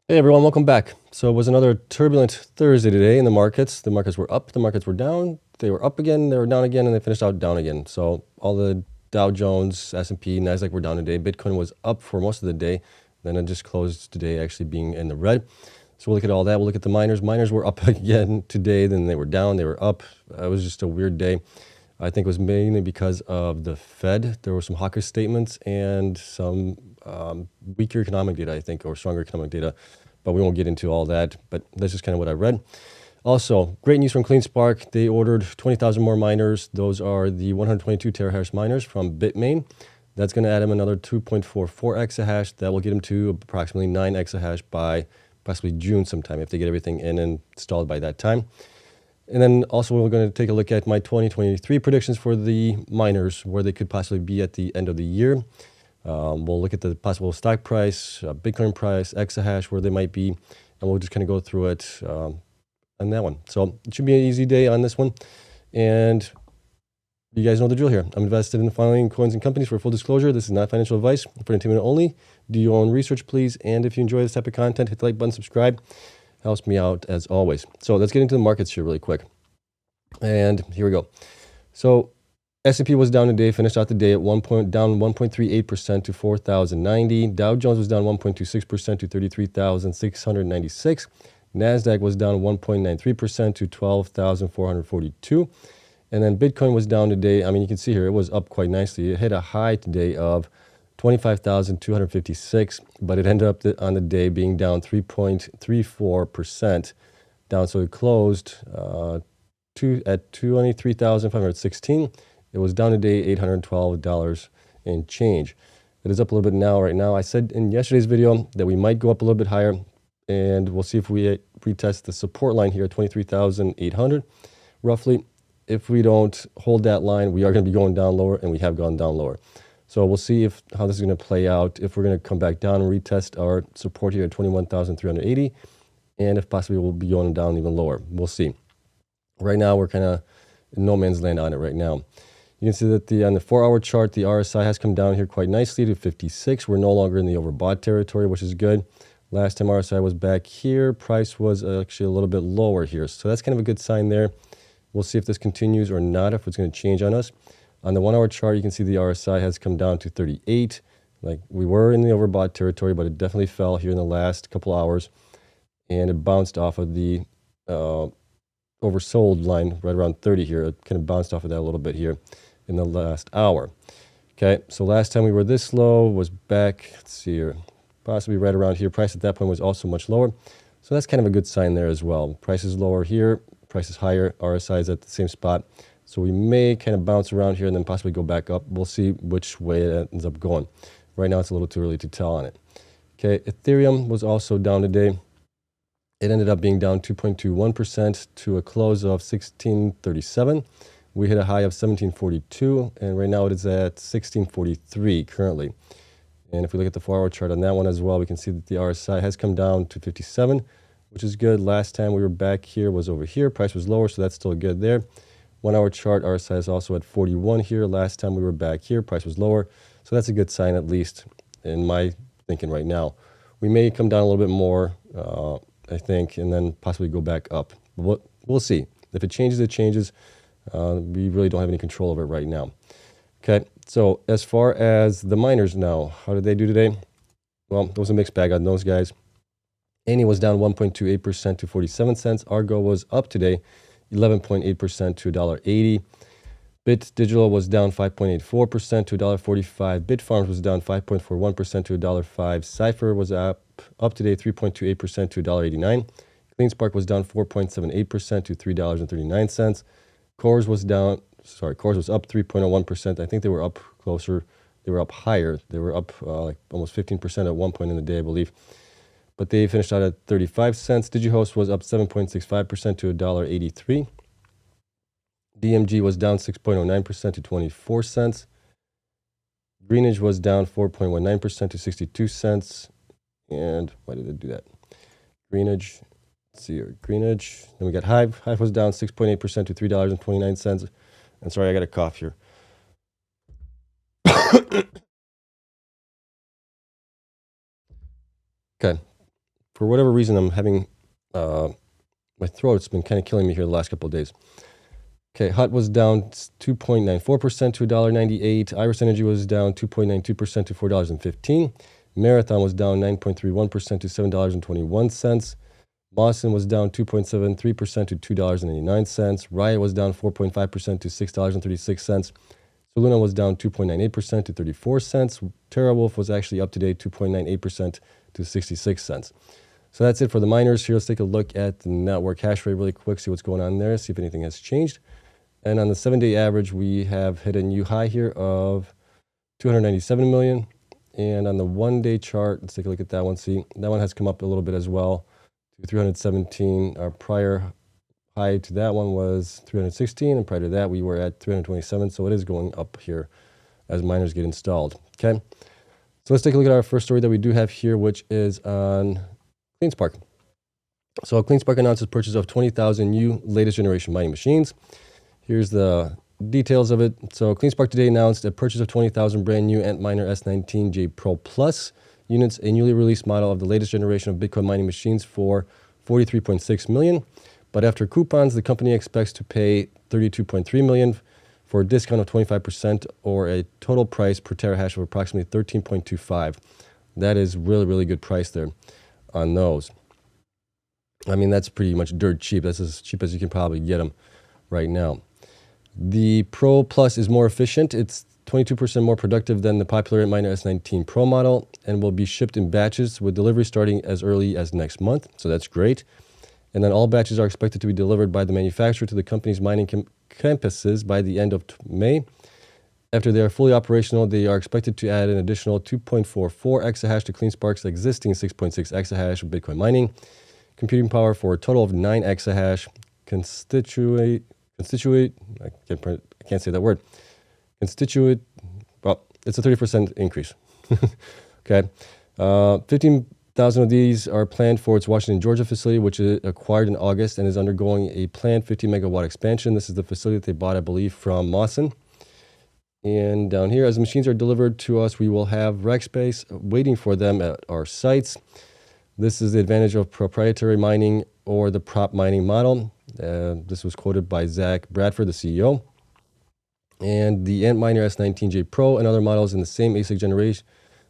Hey everyone, welcome back. So it was another turbulent Thursday today in the markets. The markets were up, the markets were down, they were up again, they were down again, and they finished out down again. So all the Dow Jones, S&P, NASDAQ were down today. Bitcoin was up for most of the day. Then it just closed today actually being in the red. So we'll look at all that. We'll look at the miners. Miners were up again today, then they were down, they were up. It was just a weird day. I think it was mainly because of the Fed. There were some hawkish statements and some weaker economic data, I think, or stronger economic data. But we won't get into all that. But that's just kind of what I read. Also, great news from Cleanspark. They ordered 20,000 more miners. Those are the 122 terahash miners from Bitmain. That's going to add them another 2.44 exahash. That will get them to approximately 9 exahash by possibly June sometime if they get everything in and installed by that time. And then also we're going to take a look at my 2023 predictions for the miners, where they could possibly be at the end of the year. We'll look at the possible stock price, Bitcoin price, exahash, where they might be, and we'll just kind of go through it on that one. So it should be an easy day on this one. And you guys know the drill here. I'm invested in the following coins and companies. For full disclosure, this is not financial advice, for entertainment only. Do your own research, please. And if you enjoy this type of content, hit the like button, subscribe. Helps me out as always. So let's get into the markets here really quick. And here we go. So S&P was down today, finished out the day at down 1.38% to 4,090. Dow Jones was down 1.26% to 33,696. NASDAQ was down 1.93% to 12,442. And then Bitcoin was down today. I mean, you can see here, it was up quite nicely. It hit a high today of 25,256, but it ended up on the day being down 3.34% down. So it closed at 23,516. It was down today $812 and change. It is up a little bit now. Right now, I said in yesterday's video that we might go up a little bit higher, and we'll see if we retest the support line here at 23,800 roughly. If we don't hold that line, we are going to be going down lower, and we have gone down lower. So we'll see how this is going to play out, if we're going to come back down and retest our support here at 21,380, and if possibly we'll be going down even lower. We'll see. Right now, we're kind of in no man's land on it right now. You can see that on the 4-hour chart, the RSI has come down here quite nicely to 56. We're no longer in the overbought territory, which is good. Last time RSI was back here, price was actually a little bit lower here. So that's kind of a good sign there. We'll see if this continues or not, if it's going to change on us. On the 1-hour chart, you can see the RSI has come down to 38. Like, we were in the overbought territory, but it definitely fell here in the last couple hours. And it bounced off of the oversold line right around 30 here. It kind of bounced off of that a little bit here in the last hour. Okay, so last time we were this low was back, let's see here, possibly right around here. Price at that point was also much lower. So that's kind of a good sign there as well. Price is lower here, price is higher, RSI is at the same spot. So we may kind of bounce around here and then possibly go back up. We'll see which way it ends up going. Right now, it's a little too early to tell on it. Okay, Ethereum was also down today. It ended up being down 2.21% to a close of 1637. We hit a high of 1742, and right now it is at 1643 currently. And if we look at the 4-hour chart on that one as well, we can see that the RSI has come down to 57, which is good. Last time we were back here was over here. Price was lower, so that's still good there. 1-hour chart, RSI is also at 41 here. Last time we were back here, price was lower. So that's a good sign, at least in my thinking right now. We may come down a little bit more, I think, and then possibly go back up. We'll see. If it changes, it changes. We really don't have any control over it right now. Okay, so as far as the miners now, how did they do today? Well, it was a mixed bag on those guys. Annie was down 1.28% to 47 cents. Argo was up today 11.8% to $1.80. Bit Digital was down 5.84% to $1.45. Bitfarms was down 5.41% to $1.05. Cypher was up today 3.28% to $1.89. Cleanspark was down 4.78% to $3.39. Cores was up 3.01%. I think they were up closer. They were up higher. They were up like almost 15% at one point in the day, I believe. But they finished out at 35 cents. DigiHost was up 7.65% to $1.83. DMG was down 6.09% to 24 cents. Greenidge was down 4.19% to 62 cents. And why did it do that? Greenidge, let's see here. Greenidge. Then we got Hive. Hive was down 6.8% to $3.29. And sorry, I got a cough here. Okay. for whatever reason, I'm having my throat's been kind of killing me here the last couple of days. Okay, HUT was down 2.94% to $1.98. Iris Energy was down 2.92% to $4.15. Marathon was down 9.31% to $7.21. Mawson was down 2.73% to $2.89. Riot was down 4.5% to $6.36. Soluna was down 2.98% to 34 cents. TeraWolf was actually up today 2.98% to 66 cents. So that's it for the miners here. Let's take a look at the network hash rate really quick, see what's going on there, see if anything has changed. And on the 7-day average, we have hit a new high here of 297 million. And on the 1-day chart, let's take a look at that one. See, that one has come up a little bit as well to 317. Our prior high to that one was 316, and prior to that, we were at 327. So it is going up here as miners get installed. Okay, so let's take a look at our first story that we do have here, which is on Cleanspark. So Cleanspark announced its purchase of 20,000 new latest generation mining machines. Here's the details of it. So Cleanspark today announced a purchase of 20,000 brand new Antminer S19J Pro Plus units, a newly released model of the latest generation of Bitcoin mining machines for $43.6 million. But after coupons, the company expects to pay $32.3 million for a discount of 25%, or a total price per terahash of approximately 13.25. That is really, really good price there on those. I mean, that's pretty much dirt cheap. That's as cheap as you can probably get them right now. The Pro Plus is more efficient. It's 22% more productive than the popular Antminer S19 Pro model and will be shipped in batches with delivery starting as early as next month. So that's great. And then all batches are expected to be delivered by the manufacturer to the company's mining campuses by the end of May. After they are fully operational, they are expected to add an additional 2.44 exahash to Cleanspark's existing 6.6 exahash of Bitcoin mining, computing power for a total of 9 exahash. I can't say that word. Well, it's a 30% increase. Okay. 15,000 of these are planned for its Washington, Georgia facility, which is acquired in August and is undergoing a planned 50 megawatt expansion. This is the facility that they bought, I believe, from Mawson. And down here, as the machines are delivered to us, we will have rack space waiting for them at our sites. This is the advantage of proprietary mining or the prop mining model. This was quoted by Zach Bradford, the CEO. And the Antminer S19J Pro and other models in the same ASIC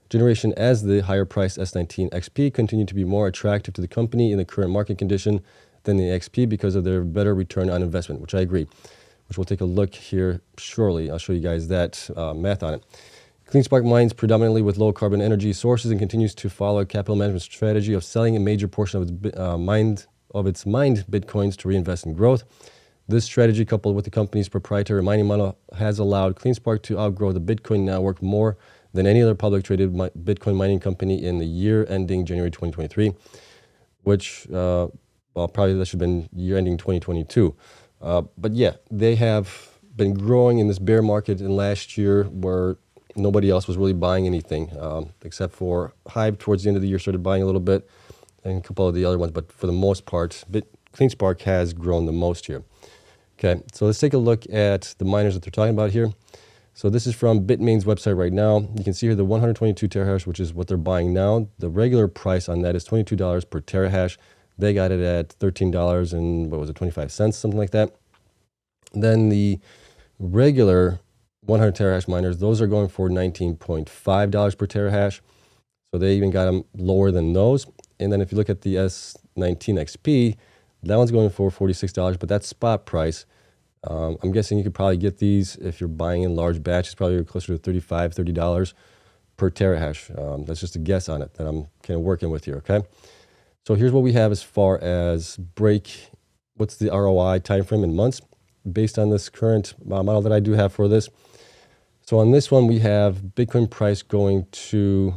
generation as the higher priced S19 XP continue to be more attractive to the company in the current market condition than the XP because of their better return on investment, which I agree, which we'll take a look here shortly. I'll show you guys that math on it. Cleanspark mines predominantly with low carbon energy sources and continues to follow a capital management strategy of selling a major portion of its mined Bitcoins to reinvest in growth. This strategy, coupled with the company's proprietary mining model, has allowed Cleanspark to outgrow the Bitcoin network more than any other public traded Bitcoin mining company in the year ending January 2023, which, probably that should have been year ending 2022. But yeah, they have been growing in this bear market in last year where nobody else was really buying anything, except for Hive towards the end of the year started buying a little bit, and a couple of the other ones. But for the most part, Cleanspark has grown the most here. Okay, so let's take a look at the miners that they're talking about here. So this is from Bitmain's website right now. You can see here the 122 terahash, which is what they're buying now. The regular price on that is $22 per terahash. They got it at $13 and what was it, 25 cents, something like that. Then the regular 100 terahash miners, those are going for $19.5 per terahash. So they even got them lower than those. And then if you look at the S19 XP, that one's going for $46, but that's spot price. I'm guessing you could probably get these if you're buying in large batches, probably closer to $35, $30 per terahash. That's just a guess on it that I'm kind of working with here, okay? So here's what we have as far as what's the ROI timeframe in months based on this current model that I do have for this. So on this one, we have Bitcoin price going to,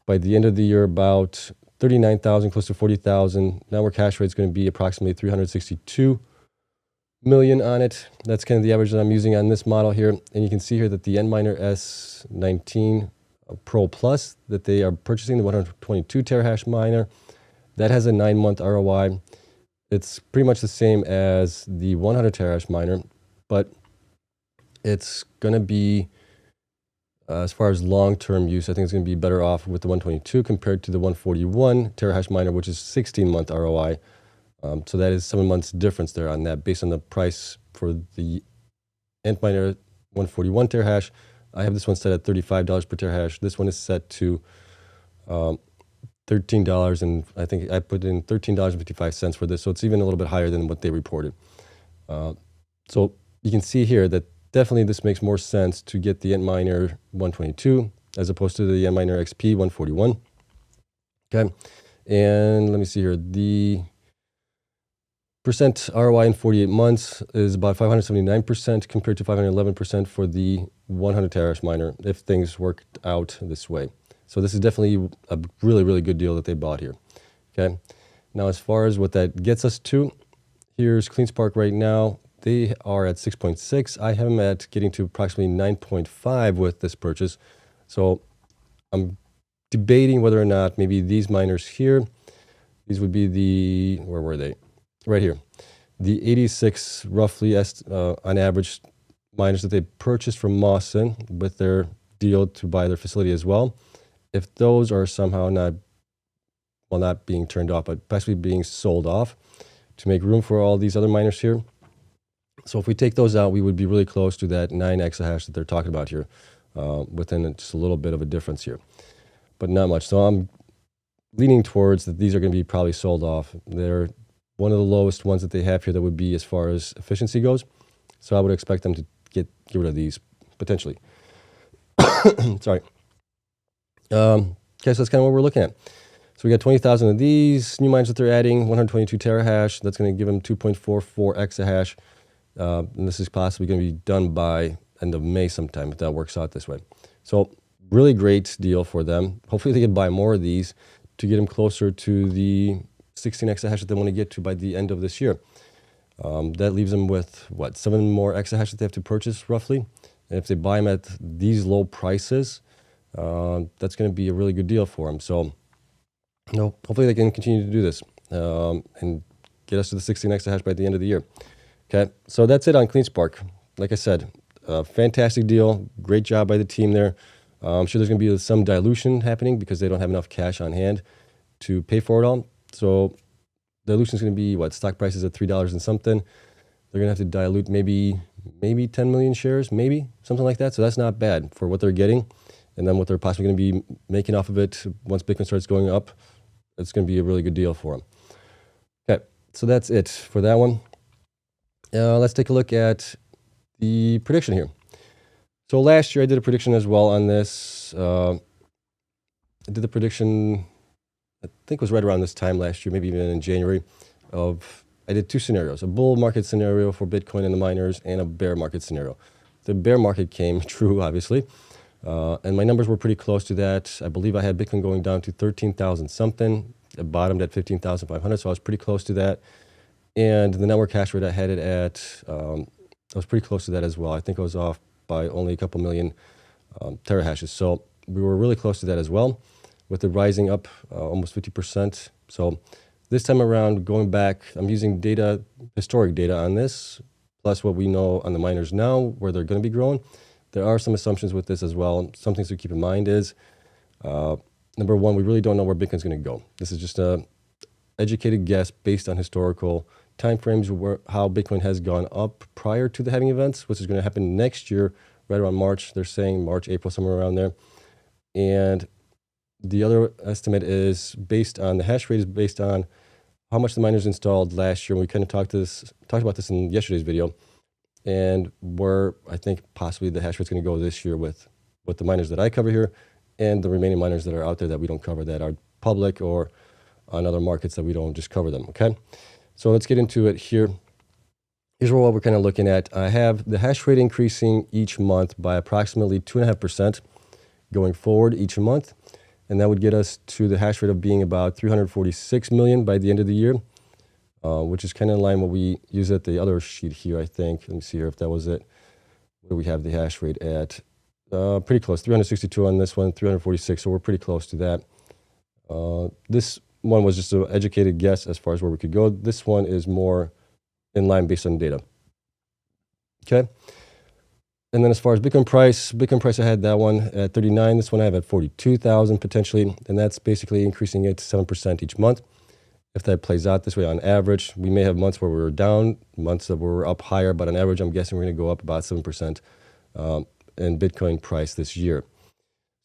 by the end of the year, about 39,000, close to 40,000. Network hash rate is going to be approximately 362 million on it. That's kind of the average that I'm using on this model here. And you can see here that the Antminer S19 Pro Plus that they are purchasing, the 122 terahash miner, that has a 9-month ROI. It's pretty much the same as the 100 terahash miner, but it's going to be As far as long-term use, I think it's going to be better off with the 122 compared to the 141 terahash miner, which is 16-month ROI. So that is 7 months difference there on that based on the price for the Antminer 141 terahash. I have this one set at $35 per terahash. This one is set to $13, and I think I put in $13.55 for this. So it's even a little bit higher than what they reported. So you can see here that definitely this makes more sense to get the Antminer 122 as opposed to the Antminer XP 141. Okay, and let me see here. The percent ROI in 48 months is about 579% compared to 511% for the 100 terahash miner if things worked out this way. So this is definitely a really, really good deal that they bought here. Okay, now as far as what that gets us to, here's Cleanspark right now. They are at 6.6. I have them at getting to approximately 9.5 with this purchase. So I'm debating whether or not maybe these miners here, these would be the, where were they? Right here, the 86 roughly on average miners that they purchased from Mawson with their deal to buy their facility as well. If those are somehow not, well, not being turned off, but possibly being sold off to make room for all these other miners here. So if we take those out, we would be really close to that 9 exahash that they're talking about here, within just a little bit of a difference here, but not much. So I'm leaning towards that these are going to be probably sold off. They're one of the lowest ones that they have here that would be as far as efficiency goes. So I would expect them to get rid of these potentially. Sorry. Okay, so that's kind of what we're looking at. So we got 20,000 of these new mines that they're adding, 122 terahash. That's going to give them 2.44 exahash. And this is possibly going to be done by end of May sometime if that works out this way. So really great deal for them. Hopefully they can buy more of these to get them closer to the 16 exahash that they want to get to by the end of this year. That leaves them with, what, 7 more exahash that they have to purchase roughly. And if they buy them at these low prices, that's going to be a really good deal for them. So, hopefully they can continue to do this and get us to the 16 exahash by the end of the year. Okay, so that's it on Cleanspark. Like I said, fantastic deal. Great job by the team there. I'm sure there's going to be some dilution happening because they don't have enough cash on hand to pay for it all. So dilution is going to be, what, stock prices at $3 and something. They're going to have to dilute maybe 10 million shares, maybe something like that. So that's not bad for what they're getting. And then what they're possibly going to be making off of it once Bitcoin starts going up, it's going to be a really good deal for them. Okay, so that's it for that one. Let's take a look at the prediction here. So last year I did a prediction as well on this. I did the prediction, I think it was right around this time last year, maybe even in January, I did 2 scenarios, a bull market scenario for Bitcoin and the miners and a bear market scenario. The bear market came true, obviously, and my numbers were pretty close to that. I believe I had Bitcoin going down to 13,000 something. It bottomed at 15,500, so I was pretty close to that. And the network hash rate, I had it at, I was pretty close to that as well. I think I was off by only a couple million terahashes. So we were really close to that as well, with it rising up almost 50%. So this time around, going back, I'm using data, historic data on this, plus what we know on the miners now, where they're going to be growing. There are some assumptions with this as well. Some things to keep in mind is, number one, we really don't know where Bitcoin's going to go. This is just a educated guess based on historical timeframes, how Bitcoin has gone up prior to the halving events, which is going to happen next year, right around March. They're saying March, April, somewhere around there. And the other estimate is based on, the hash rate is based on how much the miners installed last year. And we kind of talked about this in yesterday's video, and where I think possibly the hash rate's going to go this year with the miners that I cover here and the remaining miners that are out there that we don't cover, that are public or on other markets that we don't just cover them, okay? So let's get into it here. Here's what we're kind of looking at. I have the hash rate increasing each month by approximately 2.5% going forward each month. And that would get us to the hash rate of being about 346 million by the end of the year, which is kind of in line with what we use at the other sheet here, I think. Let me see here if that was it. Where do we have the hash rate at? Pretty close, 362 on this one, 346, so we're pretty close to that. This one was just an educated guess as far as where we could go. This one is more in line based on data. Okay. And then as far as Bitcoin price, I had that one at 39. This one I have at 42,000 potentially. And that's basically increasing it to 7% each month. If that plays out this way on average, we may have months where we're down, months that we're up higher, but on average, I'm guessing we're going to go up about 7% in Bitcoin price this year.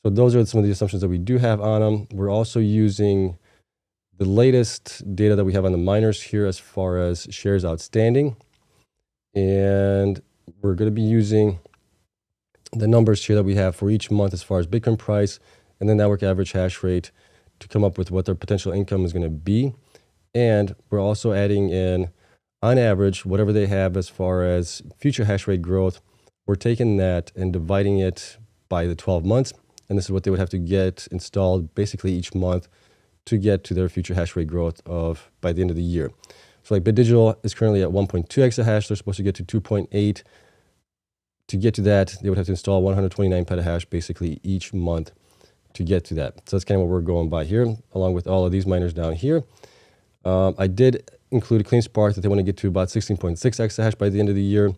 So those are some of the assumptions that we do have on them. We're also using the latest data that we have on the miners here as far as shares outstanding. And we're going to be using the numbers here that we have for each month as far as Bitcoin price and the network average hash rate to come up with what their potential income is going to be. And we're also adding in, on average, whatever they have as far as future hash rate growth. We're taking that and dividing it by the 12 months. And this is what they would have to get installed basically each month to get to their future hash rate growth of by the end of the year. So like BitDigital is currently at 1.2 exahash. They're supposed to get to 2.8. To get to that, they would have to install 129 petahash basically each month to get to that. So that's kind of what we're going by here, along with all of these miners down here. I did include a Cleanspark that they want to get to about 16.6 exahash by the end of the year.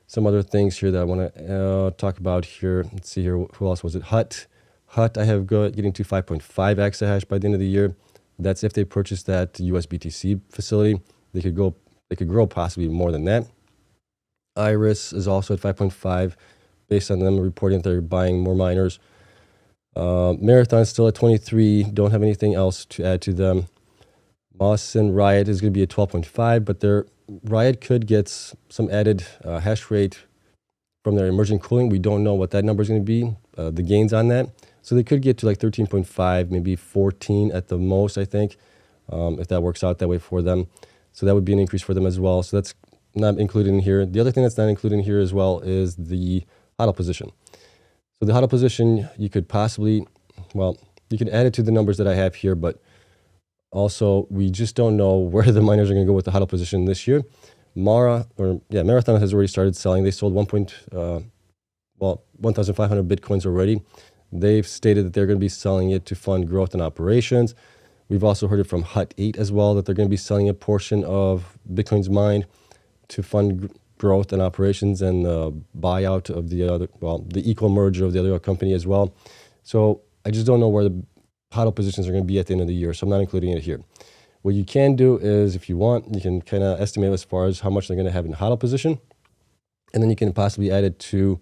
Some other things here that I want to talk about here. Let's see here. Who else was it? Hut I have getting to 5.5 exahash by the end of the year. That's if they purchase that USBTC facility. They could grow possibly more than that. Iris is also at 5.5 based on them reporting that they're buying more miners. Marathon is still at 23. Don't have anything else to add to them. Moss and Riot is going to be at 12.5, but Riot could get some added hash rate from their emergent cooling. We don't know what that number is going to be, the gains on that. So they could get to like 13.5, maybe 14 at the most, I think, if that works out that way for them. So that would be an increase for them as well. So that's not included in here. The other thing that's not included in here as well is the HODL position. So the HODL position, you could possibly, you could add it to the numbers that I have here, but also we just don't know where the miners are going to go with the HODL position this year. Marathon has already started selling. They sold 1,500 Bitcoins already. They've stated that they're going to be selling it to fund growth and operations. We've also heard it from Hut 8 as well, that they're going to be selling a portion of Bitcoin's mined to fund growth and operations and the buyout of the equal merger of the other company as well. So I just don't know where the HODL positions are going to be at the end of the year, so I'm not including it here. What you can do is, if you want, you can kind of estimate as far as how much they're going to have in HODL position, and then you can possibly add it to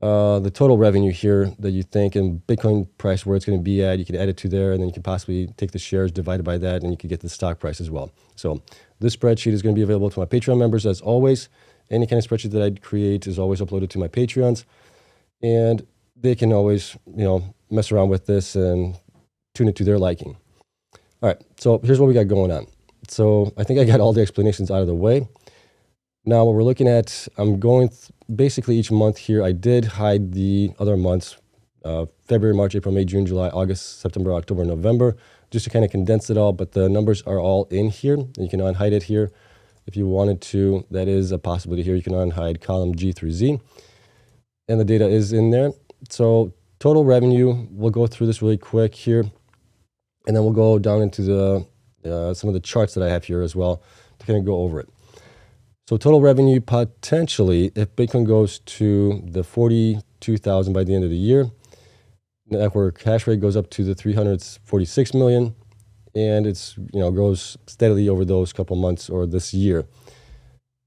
the total revenue here that you think in Bitcoin price where it's going to be at. You can add it to there, and then you can possibly take the shares divided by that, and you can get the stock price as well. So this spreadsheet is going to be available to my Patreon members as always. Any kind of spreadsheet that I create is always uploaded to my Patreons, and they can always, mess around with this and tune it to their liking. All right, so here's what we got going on. So I think I got all the explanations out of the way. Now what we're looking at, I'm going basically each month here. I did hide the other months, February, March, April, May, June, July, August, September, October, November, just to kind of condense it all. But the numbers are all in here. You can unhide it here if you wanted to. That is a possibility here. You can unhide column G through Z, and the data is in there. So total revenue, we'll go through this really quick here, and then we'll go down into the some of the charts that I have here as well to kind of go over it. So total revenue potentially, if Bitcoin goes to the 42,000 by the end of the year, network hash rate goes up to the 346 million, and it's grows steadily over those couple months or this year.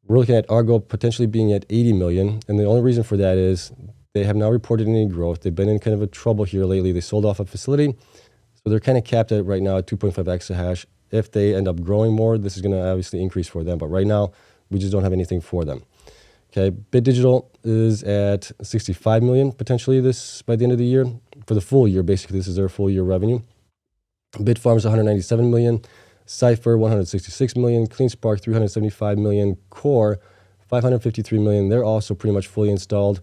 We're looking at Argo potentially being at 80 million, and the only reason for that is they have not reported any growth. They've been in kind of a trouble here lately. They sold off a facility, so they're kind of capped at right now at 2.5 exahash. If they end up growing more, this is going to obviously increase for them, but right now we just don't have anything for them. Okay, BitDigital is at 65 million potentially this by the end of the year. For the full year, basically, this is their full year revenue. Bitfarms 197 million, Cypher 166 million, Cleanspark 375 million, Core 553 million. They're also pretty much fully installed.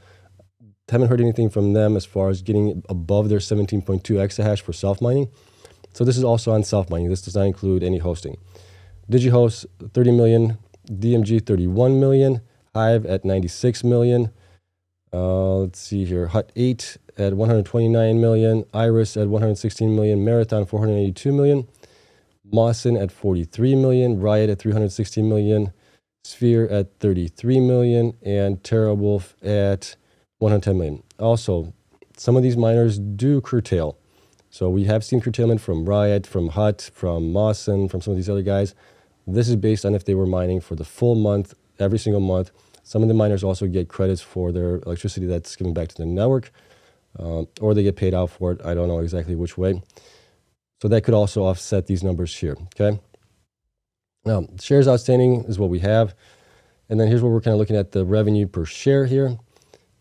Haven't heard anything from them as far as getting above their 17.2 exahash for self-mining. So this is also on self-mining. This does not include any hosting. DigiHost 30 million, DMG 31 million, Hive at 96 million. Let's see here. Hut 8 at 129 million, Iris at 116 million, Marathon 482 million, Mawson at 43 million, Riot at 316 million, Sphere at 33 million, and TerraWolf at 110 million. Also, some of these miners do curtail. So we have seen curtailment from Riot, from Hut, from Mawson, from some of these other guys. This is based on if they were mining for the full month, every single month. Some of the miners also get credits for their electricity that's given back to the network, or they get paid out for it. I don't know exactly which way. So that could also offset these numbers here, okay? Now, shares outstanding is what we have. And then here's where we're kind of looking at the revenue per share here.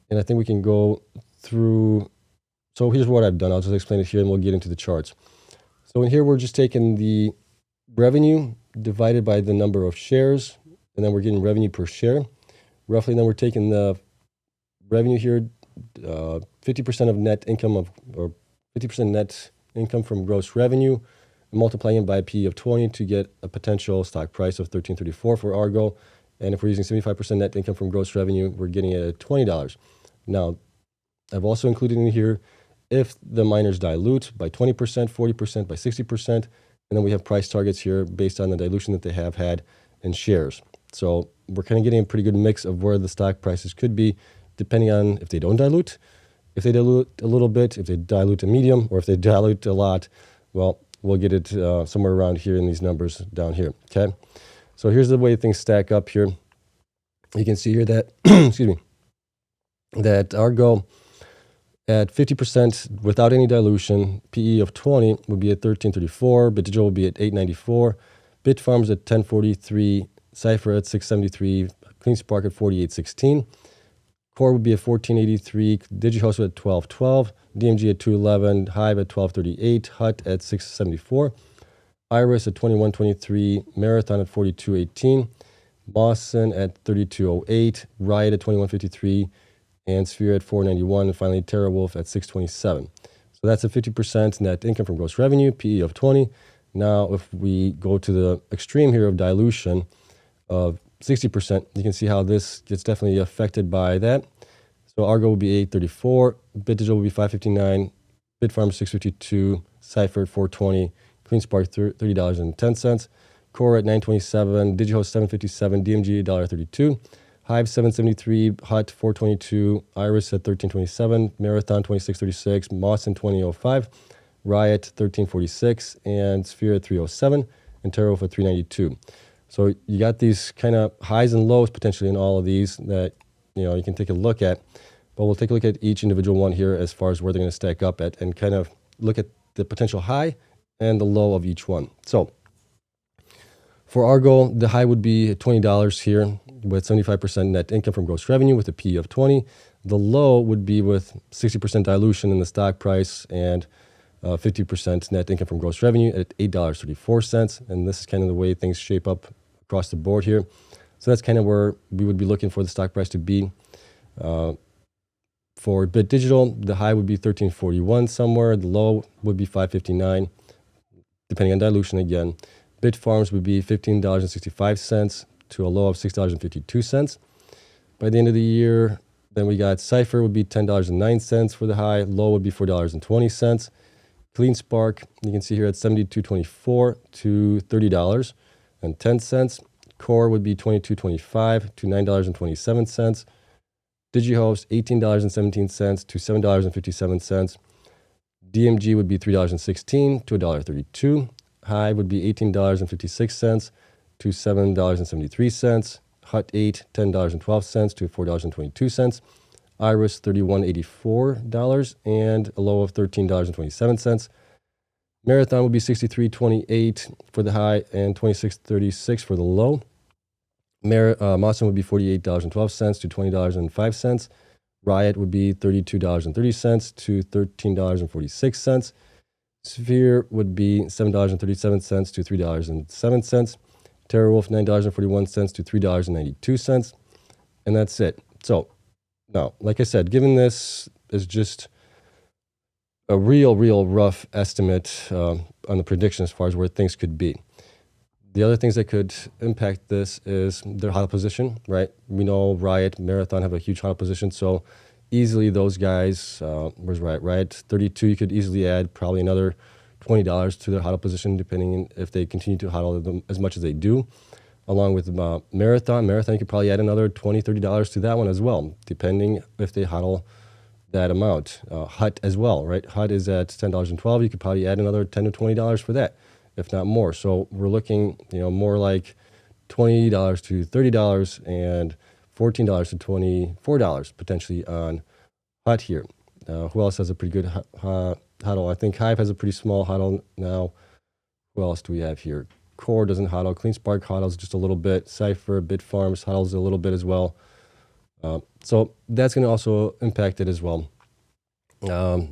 And I think we can go through. So here's what I've done. I'll just explain it here and we'll get into the charts. So in here, we're just taking the revenue divided by the number of shares, and then we're getting revenue per share. Roughly, then we're taking the revenue here, 50% of net income or 50% net income from gross revenue, and multiplying it by a PE of 20 to get a potential stock price of $13.34 for Argo. And if we're using 75% net income from gross revenue, we're getting it at $20. Now, I've also included in here if the miners dilute by 20%, 40%, by 60%, and then we have price targets here based on the dilution that they have had in shares. So we're kind of getting a pretty good mix of where the stock prices could be, depending on if they don't dilute, if they dilute a little bit, if they dilute a medium, or if they dilute a lot. Well, we'll get it somewhere around here in these numbers down here, okay? So here's the way things stack up here. You can see here that, excuse me, that Argo at 50% without any dilution, PE of 20 would be at $13.34, BitDigital would be at $8.94, Bitfarms at $10.43, Cypher at $6.73, Cleanspark at $48.16, Core would be at $14.83, DigiHost at $12.12, DMG at $2.11, Hive at $12.38, Hut at $6.74, Iris at $21.23, Marathon at $42.18, Mawson at $32.08, Riot at $21.53, and Sphere at $4.91, and finally TeraWolf at $6.27. So that's a 50% net income from gross revenue, PE of 20. Now, if we go to the extreme here of dilution of 60%, you can see how this gets definitely affected by that. So Argo will be $8.34, BitDigital will be $5.59, Bitfarms $6.52, Cypher at $4.20, Cleanspark $30.10, Core at $9.27, DigiHost $7.57, DMG $1.32, Hive $7.73, Hut $4.22, Iris at $13.27, Marathon $26.36, Mawson $20.05, Riot $13.46, and Sphere at $3.07, and TeraWolf at $3.92. So you got these kind of highs and lows potentially in all of these that you can take a look at. But we'll take a look at each individual one here as far as where they're going to stack up at, and kind of look at the potential high and the low of each one. So for Argo, the high would be $20 here with 75% net income from gross revenue with a PE of 20. The low would be with 60% dilution in the stock price and 50% net income from gross revenue at $8.34. And this is kind of the way things shape up across the board here. So that's kind of where we would be looking for the stock price to be. For BitDigital, the high would be $13.41 somewhere. The low would be $5.59, depending on dilution again. Bitfarms would be $15.65 to a low of $6.52. By the end of the year, then we got Cypher would be $10.09 for the high. Low would be $4.20. Cleanspark, you can see here at $72.24 to $30.10. Core would be $22.25 to $9.27. DigiHost, $18.17 to $7.57. DMG would be $3.16 to $1.32. Hive would be $18.56 to $7.73. Hut 8, $10.12 to $4.22. Iris, $31.84 and a low of $13.27. Marathon would be $63.28 for the high and $26.36 for the low. Mawson would be $48.12 to $20.05. Riot would be $32.30 to $13.46. Sphere would be $7.37 to $3.07. TeraWolf, $9.41 to $3.92. And that's it. So now, like I said, given this is just a real rough estimate on the prediction as far as where things could be. The other things that could impact this is their hodl position, right? We know Riot, Marathon have a huge hodl position, so easily those guys, where's Riot? Riot 32, you could easily add probably another $20 to their hodl position, depending on if they continue to hodl them as much as they do. along with Marathon. Marathon, you could probably add another $20, $30 to that one as well, depending if they hodl that amount. Hut as well, right? Hut is at $10.12. You could probably add another $10 to $20 for that, if not more. So we're looking, more like $20 to $30 and $14 to $24 potentially on Hut here. Who else has a pretty good hodl? I think Hive has a pretty small hodl now. Who else do we have here? Core doesn't hodl. Cleanspark hodls just a little bit. Cypher, Bitfarms hodls a little bit as well. So that's going to also impact it as well. The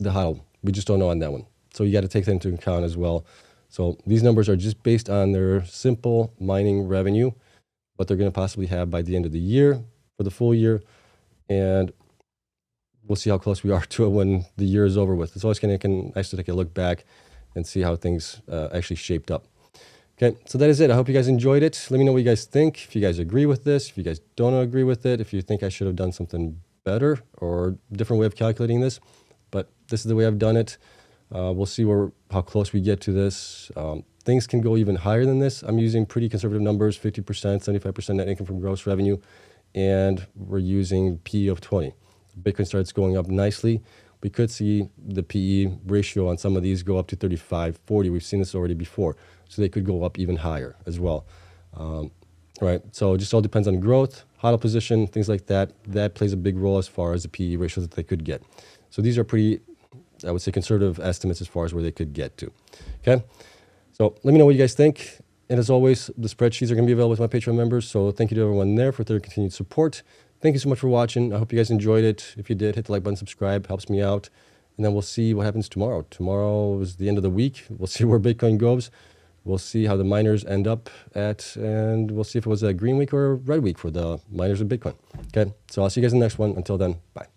hodl, we just don't know on that one. So you got to take that into account as well. So these numbers are just based on their simple mining revenue, what they're going to possibly have by the end of the year for the full year. And we'll see how close we are to it when the year is over with. It's always kind of nice to take a look back and see how things actually shaped up. Okay, so that is it. I hope you guys enjoyed it. Let me know what you guys think. If you guys agree with this, if you guys don't agree with it, if you think I should have done something better or different way of calculating this. But this is the way I've done it. We'll see how close we get to this. Things can go even higher than this. I'm using pretty conservative numbers, 50%, 75% net income from gross revenue, and we're using PE of 20. Bitcoin starts going up nicely. We could see the PE ratio on some of these go up to 35, 40. We've seen this already before. So they could go up even higher as well. Right. So it just all depends on growth, hodl position, things like that. That plays a big role as far as the PE ratio that they could get. So these are pretty, I would say, conservative estimates as far as where they could get to. Okay. So let me know what you guys think. And as always, the spreadsheets are going to be available with my Patreon members. So thank you to everyone there for their continued support. Thank you so much for watching. I hope you guys enjoyed it. If you did, hit the like button, subscribe, helps me out. And then we'll see what happens tomorrow. Tomorrow is the end of the week. We'll see where Bitcoin goes. We'll see how the miners end up at, and we'll see if it was a green week or a red week for the miners of Bitcoin. Okay, so I'll see you guys in the next one. Until then, bye.